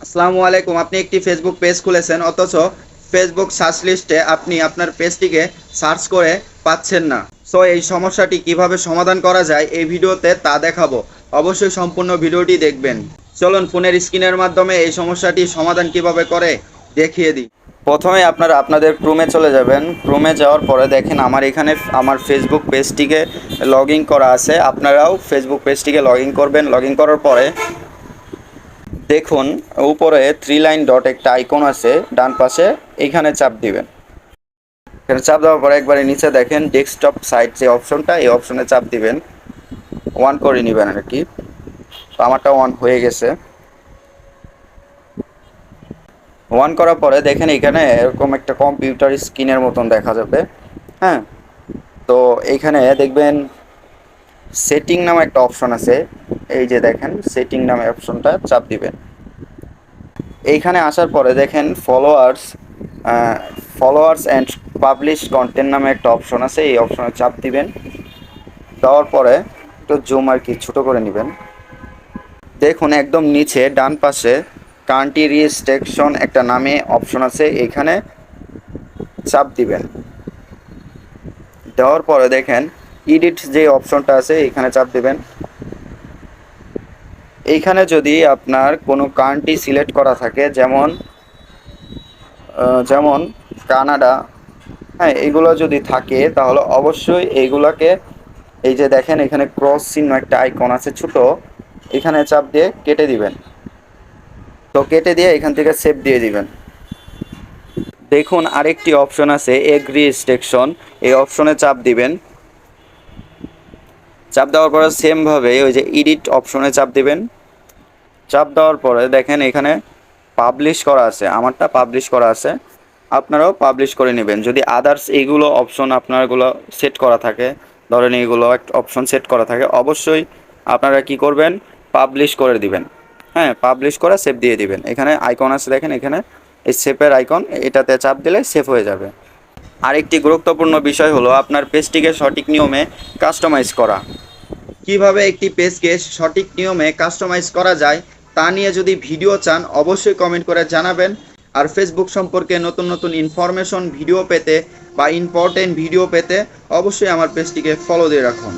আসসালামু আলাইকুম। আপনি একটি ফেসবুক পেজ খুলেছেন, অথচ ফেসবুক সার্চ লিস্টে আপনি আপনার পেজটিকে সার্চ করে পাচ্ছেন না। সো এই সমস্যাটি কিভাবে সমাধান করা যায় এই ভিডিওতে তা দেখাবো। অবশ্যই সম্পূর্ণ ভিডিওটি দেখবেন। চলুন ফোনের স্ক্রিনের মাধ্যমে এই সমস্যাটি সমাধান কিভাবে করে দেখিয়ে দিই। প্রথমে আপনারা আপনাদের ক্রোমে চলে যাবেন। ক্রোমে যাওয়ার পরে দেখেন আমার এখানে আমার ফেসবুক পেজটিকে লগ ইন করা আছে। আপনারাও ফেসবুক পেজটিকে লগ ইন করবেন। লগ ইন করার পরে দেখুন উপরে 3 লাইন ডট একটা আইকন আছে ডান পাশে, এইখানে চাপ দিবেন। এখানে চাপ দেওয়ার পরে একবারে নিচে দেখেন ডেস্কটপ সাইট যে অপশনটা, এই অপশনে চাপ দিবেন। অন করে নেবেন আর কি। তো আমারটা অন হয়ে গেছে। অন করার পরে দেখেন এখানে এরকম একটা কম্পিউটার স্ক্রিনের মতন দেখা যাবে। হ্যাঁ, তো এইখানে দেখবেন সেটিং নামে একটা অপশন আছে। এই যে দেখেন সেটিং নামে অপশনটা চাপ দিবেন। এইখানে আসার পরে দেখেন ফলোয়ার্স অ্যান্ড পাবলিশ কন্টেন্ট নামে একটা অপশন আছে। এই অপশনে চাপ দিবেন। দেওয়ার পরে একটু জুম আর কি ছোটো করে নেবেন। দেখুন একদম নিচে ডান পাশে কান্ট্রি রেস্ট্রিকশন একটা নামে অপশন আছে, এইখানে চাপ দিবেন। দেওয়ার পরে দেখেন এডিট যে অপশনটা আছে এইখানে চাপ দিবেন। এইখানে যদি আপনার কোনো কান্ট্রি সিলেক্ট করা থাকে, যেমন কানাডা, হ্যাঁ, এগুলো যদি থাকে তাহলে অবশ্যই এইগুলাকে, এই যে দেখেন এখানে ক্রস চিহ্ন একটা আইকন আছে ছোট, এখানে চাপ দিয়ে কেটে দিবেন। তো কেটে দিয়ে এখান থেকে সেভ দিয়ে দিবেন। দেখুন আরেকটি অপশন আছে এগ্রি রেস্ট্রিকশন, এই অপশনে চাপ দিবেন। চাপ দেওয়ার পরে সেমভাবে ওই যে এডিট অপশনে চাপ দিবেন। চাপ দেওয়ার পরে দেখেন এখানে পাবলিশ করা আছে, আমারটা পাবলিশ করা আছে, আপনারাও পাবলিশ করে নেবেন। যদি আদার্স এইগুলো অপশন আপনারগুলো সেট করা থাকে, ধরেন এইগুলো একটা অপশন সেট করা থাকে, অবশ্যই আপনারা কি করবেন, পাবলিশ করে দিবেন। হ্যাঁ, পাবলিশ করে সেভ দিয়ে দিবেন। এখানে আইকন আছে দেখেন, এখানে এই সেভের আইকন, এটাতে চাপ দিলে সেভ হয়ে যাবে। আরেকটি গুরুত্বপূর্ণ বিষয় হলো আপনার পেজটিকে সঠিক নিয়মে কাস্টমাইজ করা। কিভাবে একটি পেজকে সঠিক নিয়মে কাস্টমাইজ করা যায় তা নিয়ে যদি ভিডিও চান অবশ্যই কমেন্ট করে জানাবেন। আর ফেসবুক সম্পর্কে নতুন নতুন ইনফরমেশন ভিডিও পেতে বা ইম্পর্টেন্ট ভিডিও পেতে অবশ্যই আমার পেজটিকে ফলো দিয়ে রাখুন।